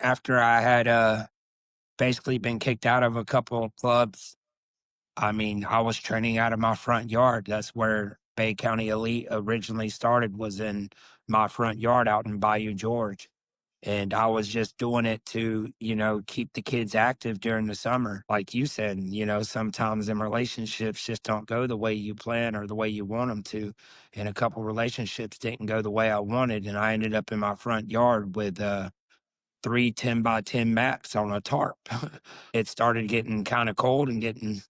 after I had basically been kicked out of a couple of clubs, I mean, I was training out of my front yard. That's where Bay County Elite originally started, was in my front yard out in Bayou George. And I was just doing it to, keep the kids active during the summer. Like you said, sometimes them relationships just don't go the way you plan or the way you want them to. And a couple relationships didn't go the way I wanted. And I ended up in my front yard with three 10 by 10 maps on a tarp. It started getting kind of cold and getting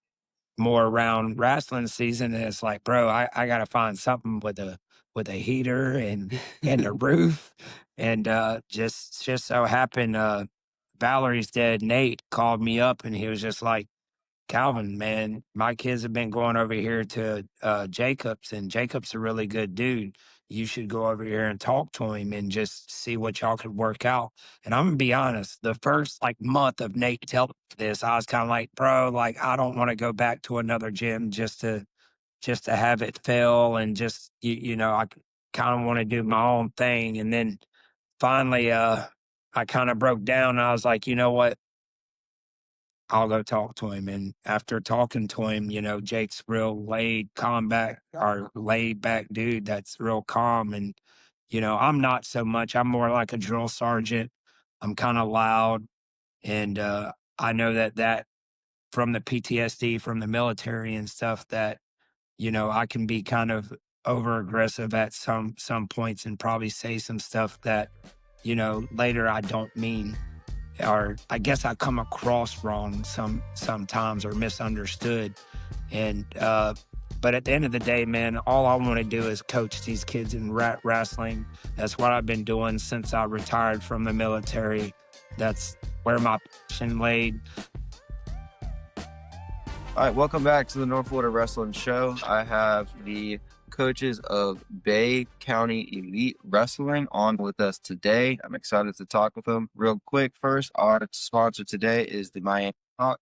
more around wrestling season, and it's like, bro, I gotta find something with a heater and a roof. And just so happened Valerie's dad, Nate, called me up and he was just like, Calvin, man, my kids have been going over here to Jacobs, and Jacob's a really good dude. You should go over here and talk to him and just see what y'all could work out. And I'm gonna be honest, the first like month of Nate telling me this, I was kind of like, bro, like I don't want to go back to another gym just to have it fail, and just I kind of want to do my own thing. And then finally, I kind of broke down. And I was like, you know what? I'll go talk to him. And after talking to him, Jake's real laid back dude that's real calm. And, I'm not so much. I'm more like a drill sergeant. I'm kind of loud. And I know that from the PTSD from the military and stuff, that, I can be kind of over aggressive at some points and probably say some stuff that, later I don't mean, or I guess I come across wrong sometimes, or misunderstood. And but at the end of the day, man, all I want to do is coach these kids in wrestling. That's what I've been doing since I retired from the military. That's where my passion laid. All right, welcome back to the North Florida Wrestling Show. I have the coaches of Bay County Elite Wrestling on with us today. I'm excited to talk with them. Real quick, first, our sponsor today is the Miami Hawk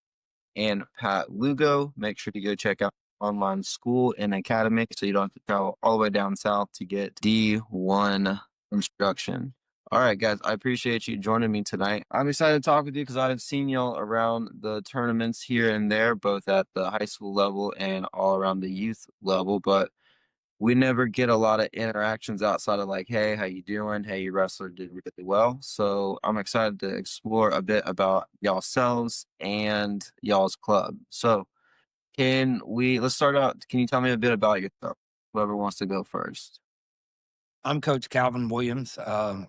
and Pat Lugo. Make sure to go check out online school and academy so you don't have to travel all the way down south to get D1 instruction. All right, guys, I appreciate you joining me tonight. I'm excited to talk with you because I've seen y'all around the tournaments here and there, both at the high school level and all around the youth level, but we never get a lot of interactions outside of like, hey, how you doing? Hey, your wrestler did really well. So I'm excited to explore a bit about y'all selves and y'all's club. So let's start out. Can you tell me a bit about yourself? Whoever wants to go first. I'm Coach Calvin Williams,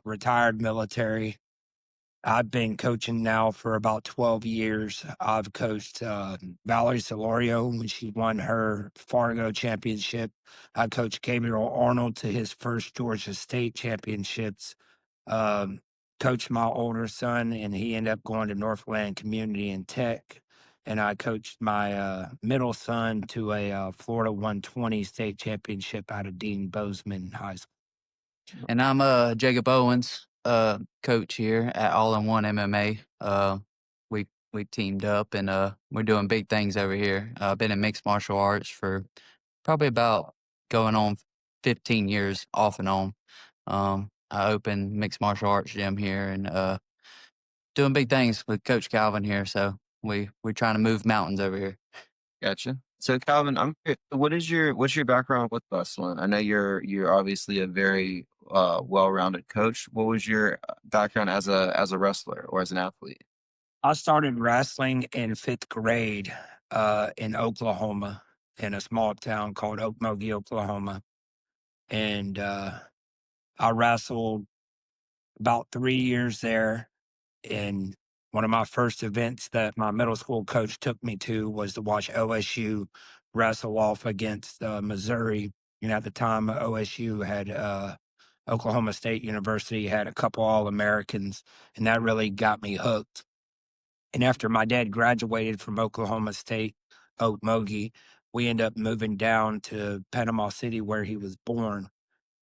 retired military. I've been coaching now for about 12 years. I've coached Valerie Solorio when she won her Fargo championship. I coached Gabriel Arnold to his first Georgia State championships. Um, Coached my older son, and he ended up going to Northland Community and Tech. And I coached my middle son to a Florida 120 state championship out of Dean Bozeman High School. And I'm Jacob Owens, coach here at All in One MMA. We teamed up and we're doing big things over here. I've been in mixed martial arts for probably about going on 15 years off and on. I opened mixed martial arts gym here and doing big things with Coach Calvin here. So we're trying to move mountains over here. Gotcha. So Calvin, I'm curious, what's your background with wrestling? I know you're obviously a very well-rounded coach. What was your background as a wrestler or as an athlete? I started wrestling in fifth grade in Oklahoma, in a small town called Okmulgee, Oklahoma. And I wrestled about 3 years there. And one of my first events that my middle school coach took me to was to watch OSU wrestle off against Missouri. At the time, OSU had Oklahoma State University had a couple All-Americans, and that really got me hooked. And after my dad graduated from Oklahoma State, Okmulgee, we ended up moving down to Panama City where he was born.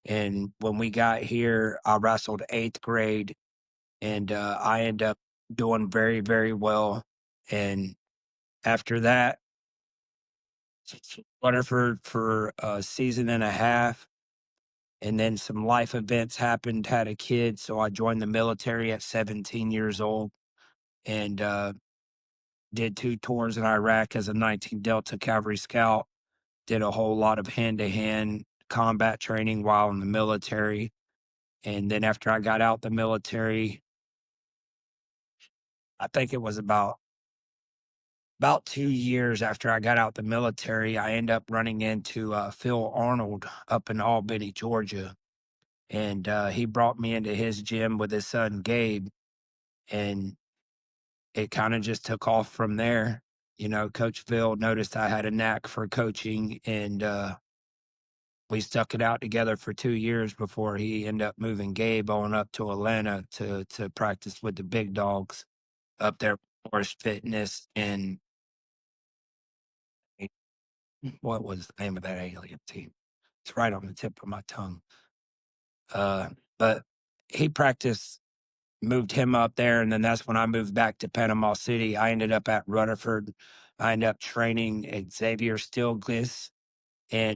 And when we got here, I wrestled eighth grade, and I ended up doing very, very well. And after that, whatever, for a season and a half, And then some life events happened, had a kid. So I joined the military at 17 years old and did 2 tours in Iraq as a 19 Delta Cavalry Scout. Did a whole lot of hand-to-hand combat training while in the military. And then after I got out the military, I think it was about 2 years after I got out the military, I ended up running into Phil Arnold up in Albany, Georgia. And he brought me into his gym with his son, Gabe. And it kind of just took off from there. Coach Phil noticed I had a knack for coaching, and we stuck it out together for 2 years before he ended up moving Gabe on up to Atlanta to practice with the big dogs up there, Force Fitness. And what was the name of that alien team? It's right on the tip of my tongue. But he moved him up there, and then that's when I moved back to Panama City. I ended up at Rutherford. I ended up training Xavier Stilglis and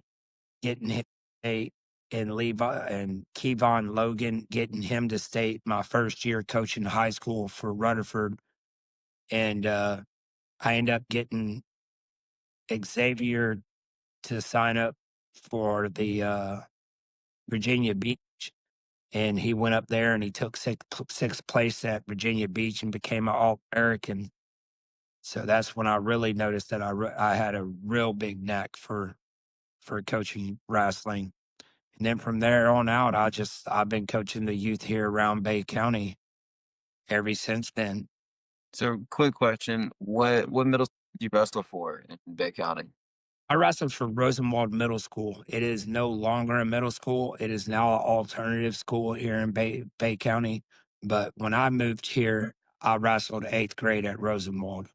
getting him to state, and Levi and Kevon Logan, getting him to state my first year coaching high school for Rutherford. And I ended up getting Xavier to sign up for the Virginia Beach. And he went up there and he took sixth place at Virginia Beach and became an All-American. So that's when I really noticed that I had a real big knack for coaching wrestling. And then from there on out, I've been coaching the youth here around Bay County ever since then. So, quick question: what middle school did you wrestle for in Bay County? I wrestled for Rosenwald Middle School. It is no longer a middle school. It is now an alternative school here in Bay County. But when I moved here, I wrestled 8th grade at Rosenwald.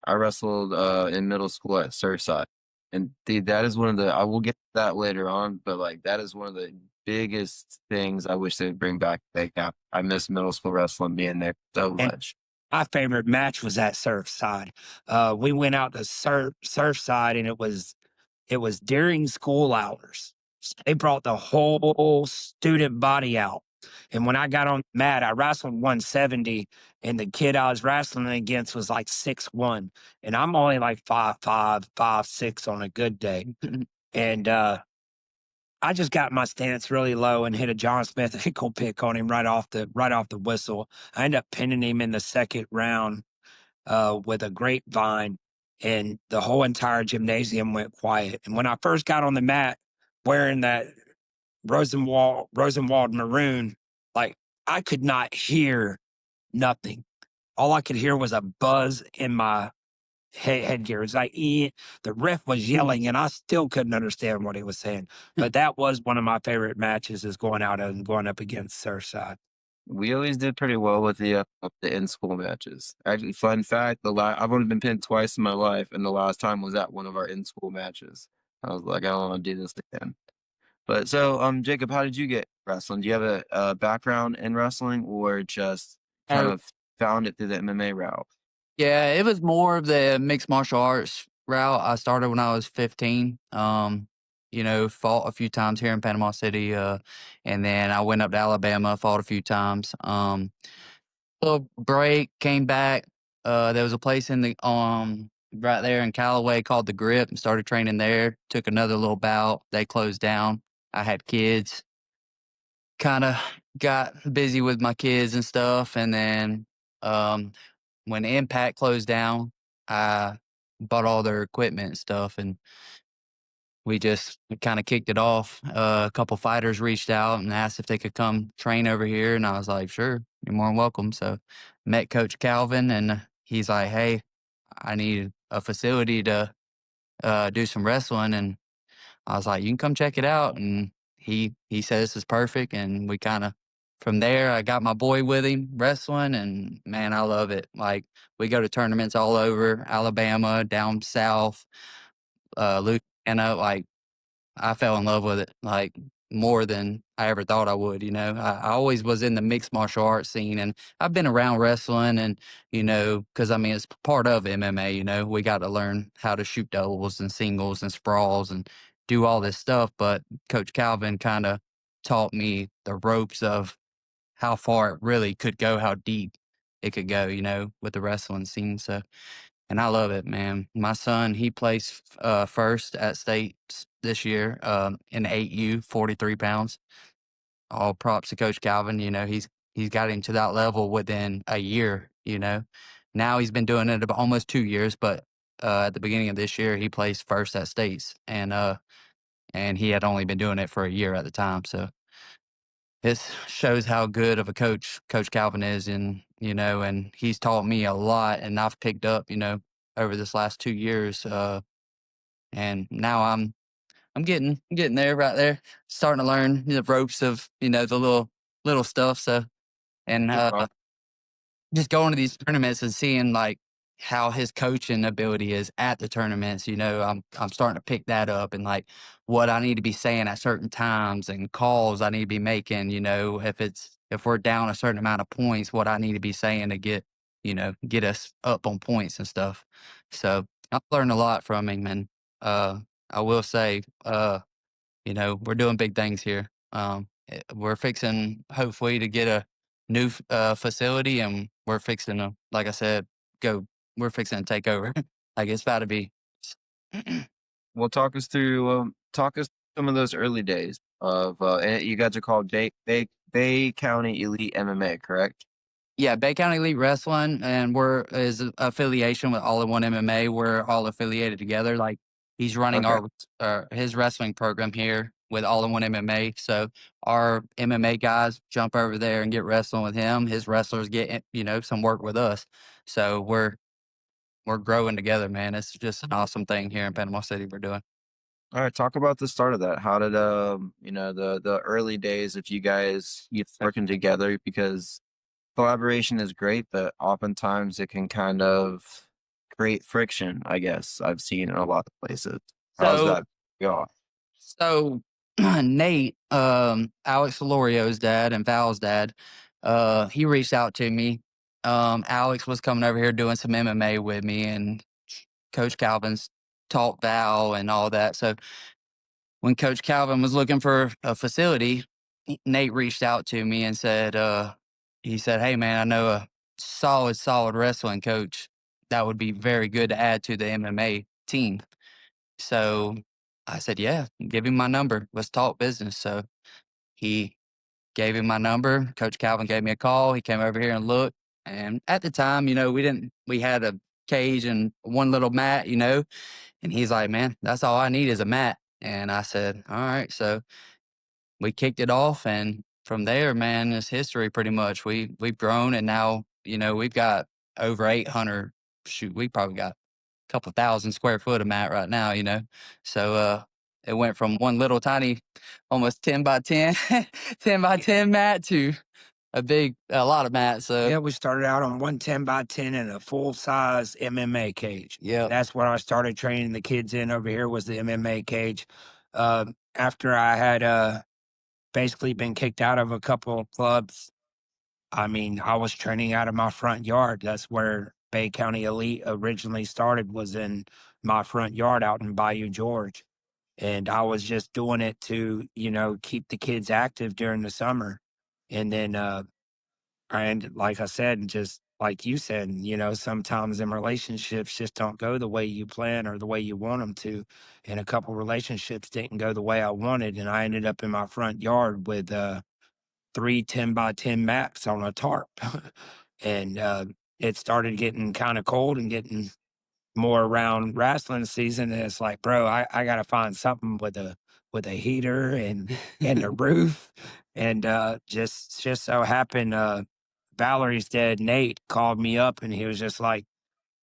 I wrestled in middle school at Surfside, and that is one of the. I will get to that later on, but like that is one of the biggest things I wish they'd bring back. I miss middle school wrestling being there so And much. my favorite match was at Surfside. We went out to Surfside, and it was during school hours. They brought the whole student body out. And when I got on the mat, I wrestled 170, and the kid I was wrestling against was like 6'1", and I'm only like 5'5", 5'6" on a good day. And I just got my stance really low and hit a John Smith ankle pick on him right off the whistle. I ended up pinning him in the second round with a grapevine, and the whole entire gymnasium went quiet. And when I first got on the mat wearing that Rosenwald maroon, like I could not hear nothing. All I could hear was a buzz in my headgear. It's like the ref was yelling, and I still couldn't understand what he was saying. But that was one of my favorite matches, is going out and going up against Surfside. We always did pretty well with the in-school matches. Actually, fun fact: I've only been pinned twice in my life, and the last time was at one of our in-school matches. I was like, I don't want to do this again. But so, Jacob, how did you get wrestling? Do you have a background in wrestling, or just kind Oh, of found it through the MMA route? yeah, it was more of the mixed martial arts route. I started when I was 15. Fought a few times here in Panama City, and then I went up to Alabama, fought a few times. Little break, came back. There was a place in the right there in Callaway called The Grip, and started training there. Took another little bout. They closed down. I had kids. Kind of got busy with my kids and stuff, and then when Impact closed down, I bought all their equipment and stuff, and we just kind of kicked it off. A couple fighters reached out and asked if they could come train over here, and I was like, sure, you're more than welcome. So met Coach Calvin, and he's like, hey, I need a facility to do some wrestling, and I was like, you can come check it out. And he said this is perfect, and we kind of from there, I got my boy with him wrestling, and man, I love it. Like we go to tournaments all over Alabama, down south, Louisiana. Like I fell in love with it, like more than I ever thought I would. I always was in the mixed martial arts scene, and I've been around wrestling, and because I mean it's part of MMA. We got to learn how to shoot doubles and singles and sprawls and do all this stuff. But Coach Calvin kind of taught me the ropes of how far it really could go, how deep it could go, with the wrestling scene. So, and I love it, man. My son, he plays first at states this year in 8U, 43 pounds. All props to Coach Calvin. He's got him to that level within a year. Now he's been doing it about almost 2 years, but at the beginning of this year, he placed first at states, and he had only been doing it for a year at the time. So it shows how good of a Coach Calvin is, and he's taught me a lot, and I've picked up, over this last 2 years, and now I'm getting there, right there, starting to learn the ropes of the little stuff. So, and just going to these tournaments and seeing like how his coaching ability is at the tournaments, I'm starting to pick that up, and like what I need to be saying at certain times and calls I need to be making, if we're down a certain amount of points, what I need to be saying to get us up on points and stuff. So I've learned a lot from him, and I will say, we're doing big things here. We're fixing, hopefully, to get a new facility, and we're fixing to, like I said, go. We're fixing to take over. Like it's about to be. Well, talk us some of those early days of and you guys are called Bay County Elite MMA, correct? Yeah, Bay County Elite Wrestling, and we're is an affiliation with All in One MMA. We're all affiliated together. Like he's running Okay. his wrestling program here with All in One MMA. So our MMA guys jump over there and get wrestling with him. His wrestlers get some work with us. So we're growing together, man. It's just an awesome thing here in Panama City we're doing. All right, talk about the start of that. How did the early days of you working together, because collaboration is great, but oftentimes it can kind of create friction, I guess I've seen in a lot of places. How's So that go? So Nate, Alex Lorio's dad and Val's dad, he reached out to me. Alex was coming over here doing some MMA with me, and Coach Calvin's taught Val and all that. So when Coach Calvin was looking for a facility, Nate reached out to me and he said, "Hey man, I know a solid wrestling coach that would be very good to add to the MMA team." So I said, "Yeah, give him my number. Let's talk business." So he gave him my number. Coach Calvin gave me a call. He came over here and looked. And at the time, we had a cage and one little mat, and he's like, "Man, that's all I need is a mat." And I said, "All right." So we kicked it off. And from there, man, it's history pretty much. We've grown, and now, we've got over 800. Shoot, we probably got couple thousand square foot of mat right now, So it went from one little tiny, almost 10 by 10, 10 by 10 mat to a lot of mat. So Yeah, we started out on 110 by 10 in a full size MMA cage. yeah. That's what I started training the kids in over here, was the MMA cage. After I had basically been kicked out of a couple of clubs, I mean, I was training out of my front yard. That's where Bay County Elite originally started, was in my front yard out in Bayou George. And I was just doing it to, keep the kids active during the summer. And then, and like I said, just like you said, sometimes in relationships just don't go the way you plan or the way you want them to. And a couple relationships didn't go the way I wanted. And I ended up in my front yard with, 3 10 by 10 mats on a tarp. And it started getting kind of cold and getting more around wrestling season. And it's like, bro, I got to find something with a heater and a roof. And just so happened, Valerie's dad, Nate, called me up, and he was just like,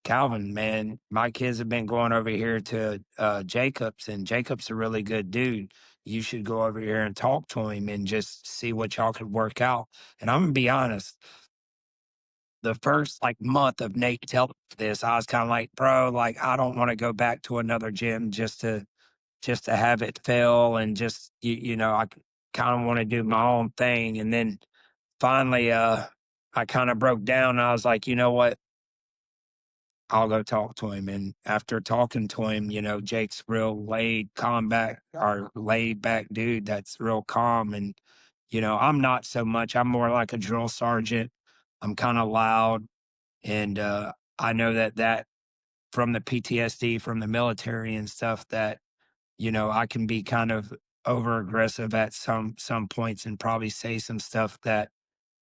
"Calvin, man, my kids have been going over here to Jacobs, and Jacob's a really good dude. You should go over here and talk to him and just see what y'all could work out." And I'm gonna be honest, the first like month of Nate telling me this, I was kind of like, bro, like I don't want to go back to another gym just to have it fail, and just I kind of want to do my own thing. And then finally, I kind of broke down. And I was like, you know what? I'll go talk to him. And after talking to him, Jake's real laid back dude that's real calm. And, I'm not so much. I'm more like a drill sergeant. I'm kind of loud. And I know that from the PTSD from the military and stuff that, I can be kind of over aggressive at some points and probably say some stuff that,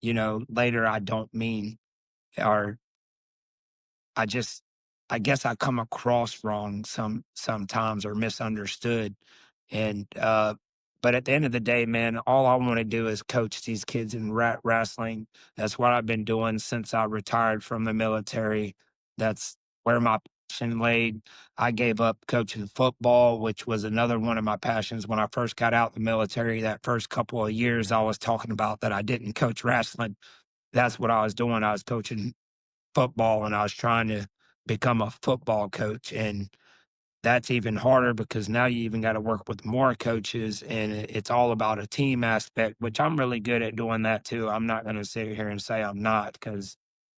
later I don't mean, or I just I guess I come across wrong sometimes or misunderstood. And but at the end of the day, man, all I want to do is coach these kids in wrestling. That's what I've been doing since I retired from the military. That's where my passion laid. I gave up coaching football, which was another one of my passions when I first got out the military. That first couple of years I was talking about that I didn't coach wrestling. That's what I was doing. I was coaching football and I was trying to become a football coach. And that's even harder because now you even got to work with more coaches and it's all about a team aspect, which I'm really good at doing that too. I'm not going to sit here and say I'm not because,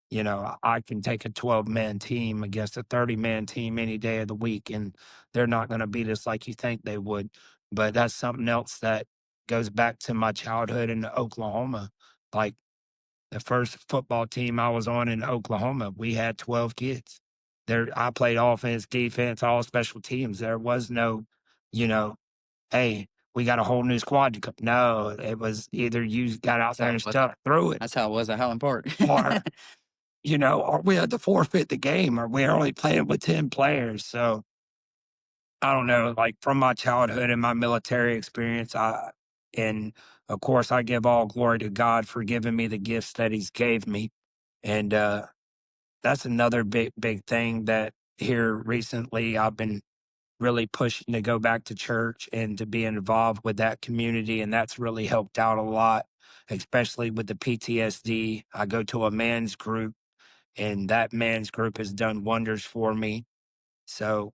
I can take a 12-man team against a 30-man team any day of the week and they're not going to beat us like you think they would. But that's something else that goes back to my childhood in Oklahoma. Like, the first football team I was on in Oklahoma, we had 12 kids. I played offense, defense, all special teams. There was no, you know, hey, we got a whole new squad to come. No, it was either you got out there and stuck through it, That's how it was at Highland Park. or or we had to forfeit the game, or we're only playing with 10 players. So I don't know, like from my childhood and my military experience, and of course I give all glory to God for giving me the gifts that He's gave me. And that's another big thing that here recently I've been really pushing to go back to church and to be involved with that community. And that's really helped out a lot, especially with the PTSD. I go to a man's group and that man's group has done wonders for me. So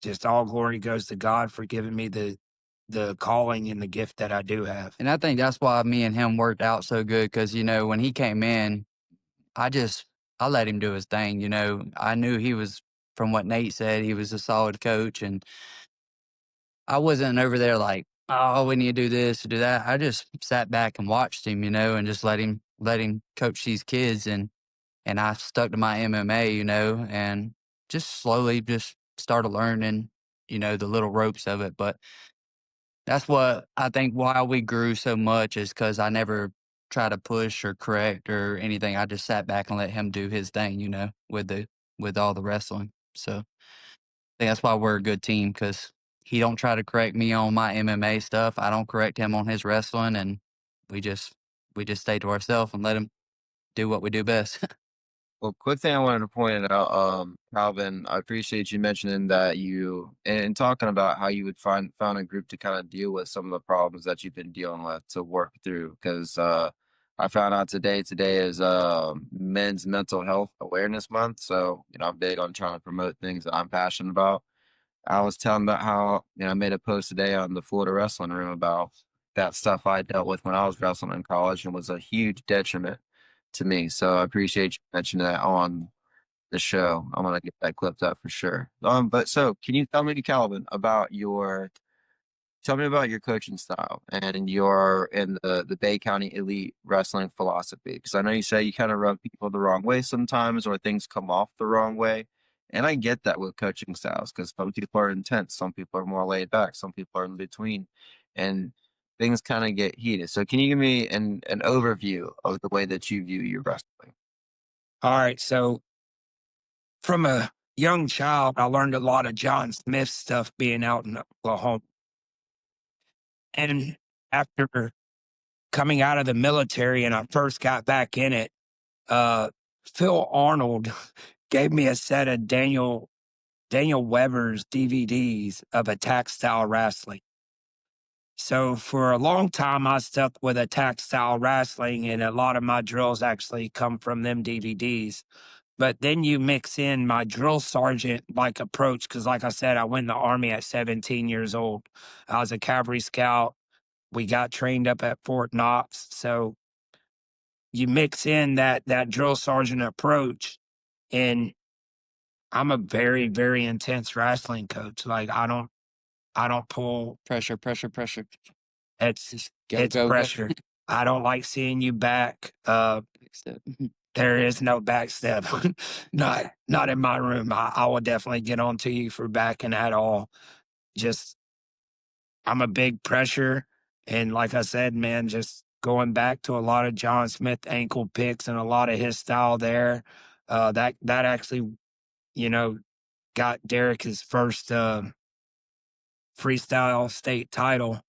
just all glory goes to God for giving me the calling and the gift that I do have. And I think that's why me and him worked out so good because, when he came in, I just I let him do his thing. I knew he was, from what Nate said, he was a solid coach, and I wasn't over there like, oh, we need to do this to do that. I just sat back and watched him, and just let him coach these kids, and I stuck to my MMA, and just slowly just started learning, the little ropes of it. But that's what I think why we grew so much is because I never try to push or correct or anything. I just sat back and let him do his thing, with all the wrestling. So I think that's why we're a good team because he don't try to correct me on my MMA stuff. I don't correct him on his wrestling, and we just we just stay to ourselves and let him do what we do best. Well, quick thing I wanted to point out, Calvin, I appreciate you mentioning that and talking about how you would found a group to kind of deal with some of the problems that you've been dealing with to work through. Because I found out today is Men's Mental Health Awareness Month, so I'm big on trying to promote things that I'm passionate about. I was telling about how I made a post today on the Florida Wrestling Room about that stuff I dealt with when I was wrestling in college and was a huge detriment to me. So I appreciate you mentioning that on the show. I'm gonna get that clipped up for sure. But so can you tell me, Calvin, tell me about your coaching style and the Bay County Elite Wrestling philosophy? Because I know you say you kind of rub people the wrong way sometimes, or things come off the wrong way. And I get that with coaching styles because some people are intense, some people are more laid back, some people are in between, and things kind of get heated. So can you give me an overview of the way that you view your wrestling? All right. So from a young child, I learned a lot of John Smith stuff being out in Oklahoma. And after coming out of the military and I first got back in it, Phil Arnold gave me a set of Daniel Weber's DVDs of attack style wrestling. So for a long time, I stuck with attack style wrestling, and a lot of my drills actually come from them DVDs. But then you mix in my drill sergeant like approach, because like I said, I went in the Army at 17 years old. I was a cavalry scout. We got trained up at Fort Knox. So you mix in that drill sergeant approach, and I'm a very, very intense wrestling coach. Like I don't pull. Pressure, pressure, pressure. It's Just go, it's go, go. pressure. I don't like seeing you back. Next step. There is no back step. Not in my room. I will definitely get on to you for backing at all. Just I'm a big pressure. And like I said, man, just going back to a lot of John Smith ankle picks and a lot of his style there. That actually, you know, got Derek his first freestyle state title.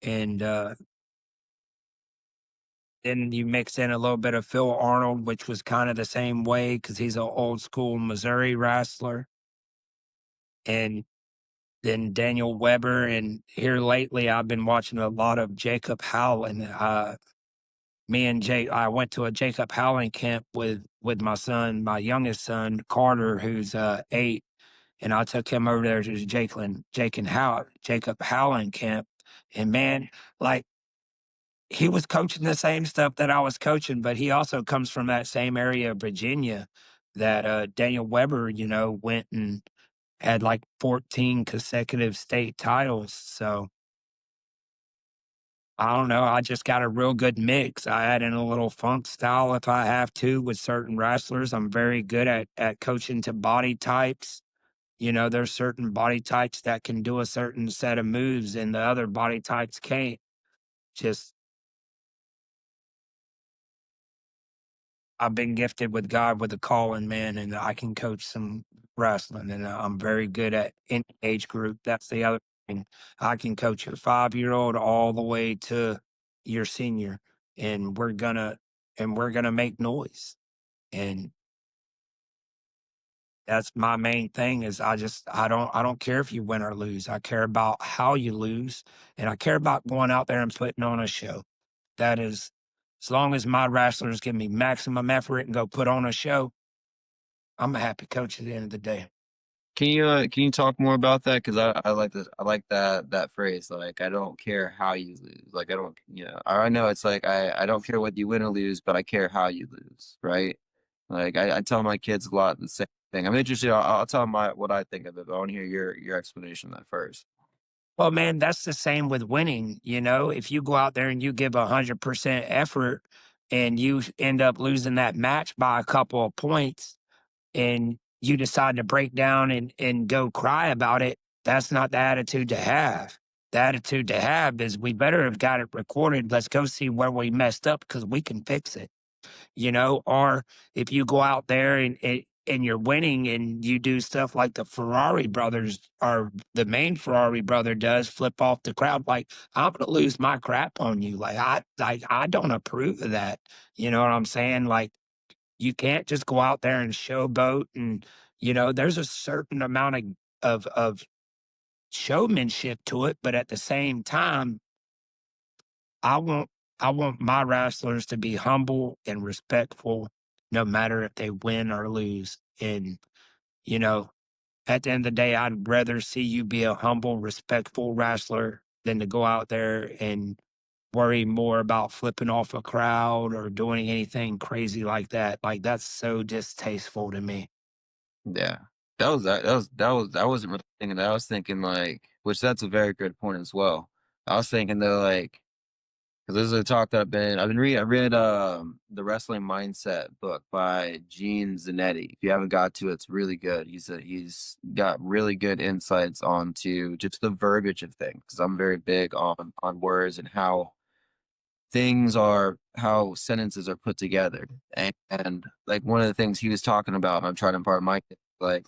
And then you mix in a little bit of Phil Arnold, which was kind of the same way because he's an old school Missouri wrestler. And then Daniel Weber. And here lately, I've been watching a lot of Jacob Howland. I went to a Jacob Howland camp with my son, my youngest son, Carter, who's 8. And I took him over there to the Jacob Howland camp. And man, like, he was coaching the same stuff that I was coaching, but he also comes from that same area of Virginia that Daniel Weber, went and had like 14 consecutive state titles. So I don't know. I just got a real good mix. I add in a little funk style if I have to with certain wrestlers. I'm very good at coaching to body types. There's certain body types that can do a certain set of moves and the other body types can't. Just I've been gifted with God with a calling, man, and I can coach some wrestling, and I'm very good at any age group. That's the other thing. I can coach your 5-year-old all the way to your senior, and we're gonna make noise. And that's my main thing is I don't care if you win or lose. I care about how you lose, and I care about going out there and putting on a show. That is, as long as my wrestlers give me maximum effort and go put on a show, I'm a happy coach at the end of the day. Can you talk more about that? Because I like this. I like that phrase. Like, I don't care how you lose. Like, I don't. I know it's like I don't care whether you win or lose, but I care how you lose. Right? Like, I tell my kids a lot the same thing. I'm interested. I'll tell them what I think of it, but I want to hear your explanation of that first. Well, man, that's the same with winning. If you go out there and you give 100% effort and you end up losing that match by a couple of points and you decide to break down and go cry about it, that's not the attitude to have. The attitude to have is we better have got it recorded. Let's go see where we messed up because we can fix it. Or if you go out there and you're winning and you do stuff like the Ferrari brothers or the main Ferrari brother does, flip off the crowd, like, I'm gonna lose my crap on you. I don't approve of that. You know what I'm saying? Like, you can't just go out there and showboat. And there's a certain amount of showmanship to it, but at the same time, I want I want my wrestlers to be humble and respectful, no matter if they win or lose. And you know, at the end of the day, I'd rather see you be a humble, respectful wrestler than to go out there and worry more about flipping off a crowd or doing anything crazy like that. Like, that's so distasteful to me. Yeah, I wasn't really thinking that. I was thinking like, which that's a very good point as well. I was thinking though, like, because this is a talk that I've been reading. I read the Wrestling Mindset book by Gene Zanetti. If you haven't got to it, it's really good. He's got really good insights onto just the verbiage of things. Because I'm very big on words and how sentences are put together. And like one of the things he was talking about, and I'm trying to impart my like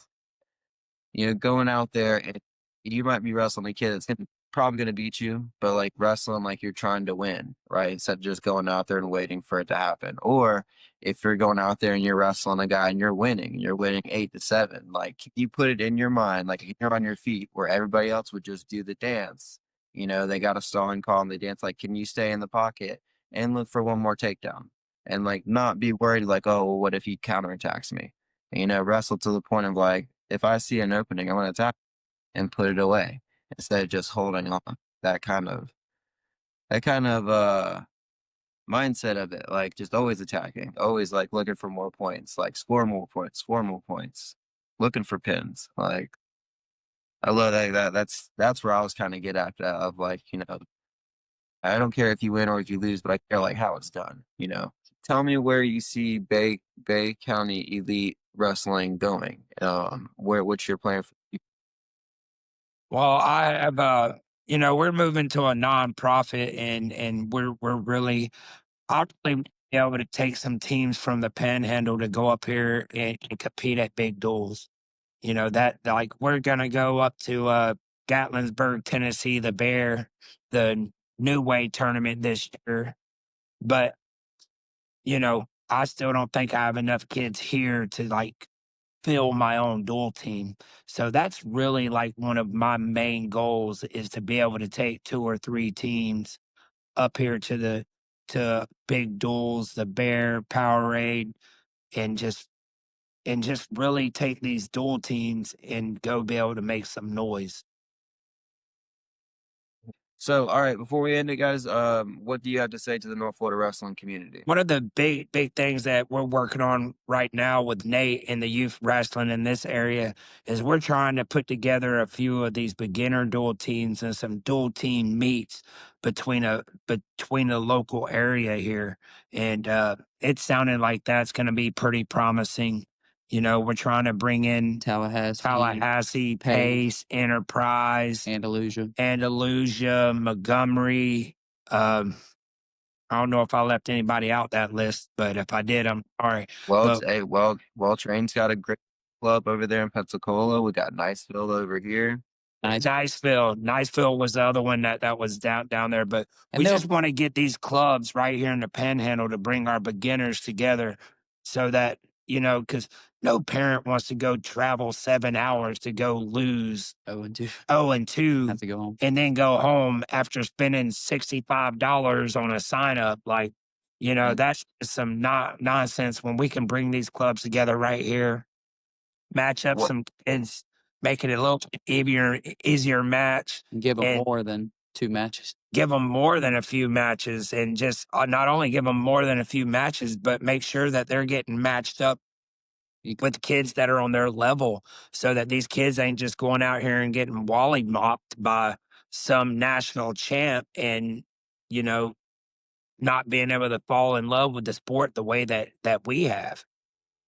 going out there and you might be wrestling a kid that's probably going to beat you, but like wrestling like you're trying to win, right? Instead of just going out there and waiting for it to happen. Or if you're going out there and you're wrestling a guy and you're winning 8-7, like you put it in your mind, like you're on your feet where everybody else would just do the dance. They got a stalling call and they dance like, can you stay in the pocket and look for one more takedown? And like not be worried like, oh, well, what if he counterattacks me? Wrestle to the point of like, if I see an opening, I want to attack and put it away instead of just holding on. That kind of that kind of mindset of it, like just always attacking, always like looking for more points, like score more points, score more points. looking for pins. Like I love that. That's where I was kind of get at that of like, I don't care if you win or if you lose, but I care like how it's done. Tell me where you see Bay County Elite Wrestling going. What's your plan for? Well, I have we're moving to a nonprofit, and we're really I'll really be able to take some teams from the Panhandle to go up here and compete at big duels. That like we're gonna go up to Gatlinburg, Tennessee, the Bear, the New Way tournament this year. But, I still don't think I have enough kids here to like fill my own dual team. So that's really like one of my main goals is to be able to take two or three teams up here to big duels, the Bear, Powerade, and just really take these dual teams and go be able to make some noise. So, all right, before we end it, guys, what do you have to say to the North Florida wrestling community? One of the big things that we're working on right now with Nate and the youth wrestling in this area is we're trying to put together a few of these beginner dual teams and some dual team meets between the local area here. And it's sounding like that's going to be pretty promising. We're trying to bring in Tallahassee, Pace, Enterprise, Andalusia, Montgomery. I don't know if I left anybody out that list, but if I did, I'm sorry. But Train's got a great club over there in Pensacola. We got Niceville over here. Niceville was the other one that was down there. But we just want to get these clubs right here in the Panhandle to bring our beginners together, so that because no parent wants to go travel 7 hours to go lose 0-2, have to go home, and then go home after spending $65 on a sign up. Like, that's some nonsense when we can bring these clubs together right here, match up some kids, make it a little easier match, give them more than 2 matches. Give them more than a few matches, and just not only give them more than a few matches, but make sure that they're getting matched up with kids that are on their level, so that these kids ain't just going out here and getting wally mopped by some national champ and, not being able to fall in love with the sport the way that we have.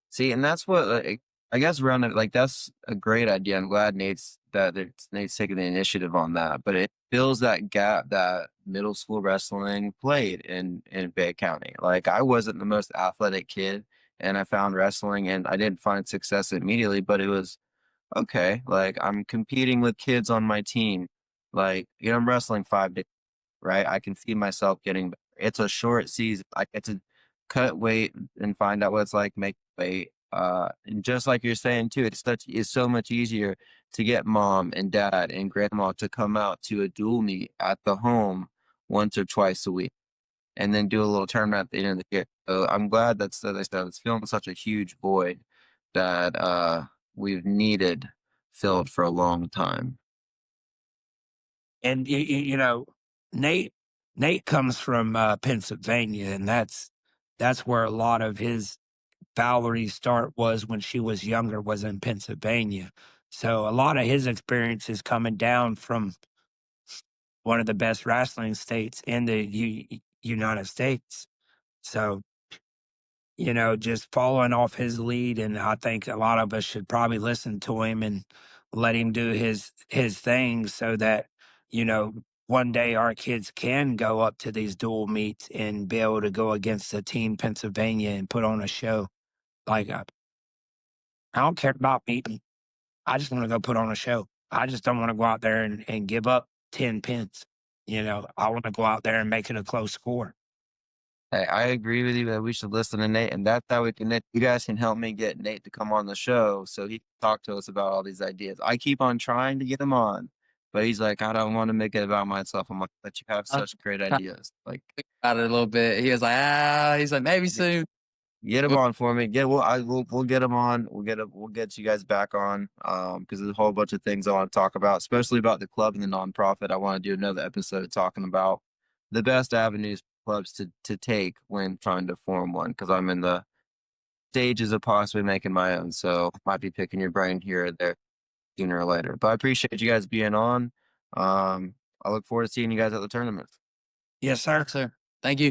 See, and that's what I guess around it, like that's a great idea. I'm glad Nate's taking the initiative on that. But it fills that gap that middle school wrestling played in Bay County. Like I wasn't the most athletic kid, and I found wrestling, and I didn't find success immediately, but it was okay. Like I'm competing with kids on my team. Like I'm wrestling 5 days, right? I can see myself getting better. It's a short season. I get to cut weight and find out what it's like make weight. And just like you're saying too, it's so much easier to get mom and dad and grandma to come out to a dual meet at the home once or twice a week, and then do a little tournament at the end of the year. So I'm glad that's it's filling such a huge void that we've needed filled for a long time. And Nate comes from Pennsylvania, and that's where a lot of his Valerie's start was when she was younger, was in Pennsylvania. So a lot of his experience is coming down from one of the best wrestling states in the United States. So, just following off his lead, and I think a lot of us should probably listen to him and let him do his thing, so that, one day our kids can go up to these dual meets and be able to go against the team Pennsylvania and put on a show. Like, I don't care about meeting. I just want to go put on a show. I just don't want to go out there and give up 10 pins. I want to go out there and make it a close score. Hey, I agree with you that we should listen to Nate, and that's how we can. You guys can help me get Nate to come on the show so he can talk to us about all these ideas. I keep on trying to get him on, but he's like, I don't want to make it about myself. I'm like, but you have such great ideas. Like, about it a little bit. He was like, he's like, maybe soon. Get him on for me. We'll get him on. We'll get you guys back on. Because there's a whole bunch of things I want to talk about, especially about the club and the nonprofit. I want to do another episode talking about the best avenues for clubs to take when trying to form one. Because I'm in the stages of possibly making my own. So might be picking your brain here or there sooner or later. But I appreciate you guys being on. I look forward to seeing you guys at the tournament. Yes, sir. Sir, thank you.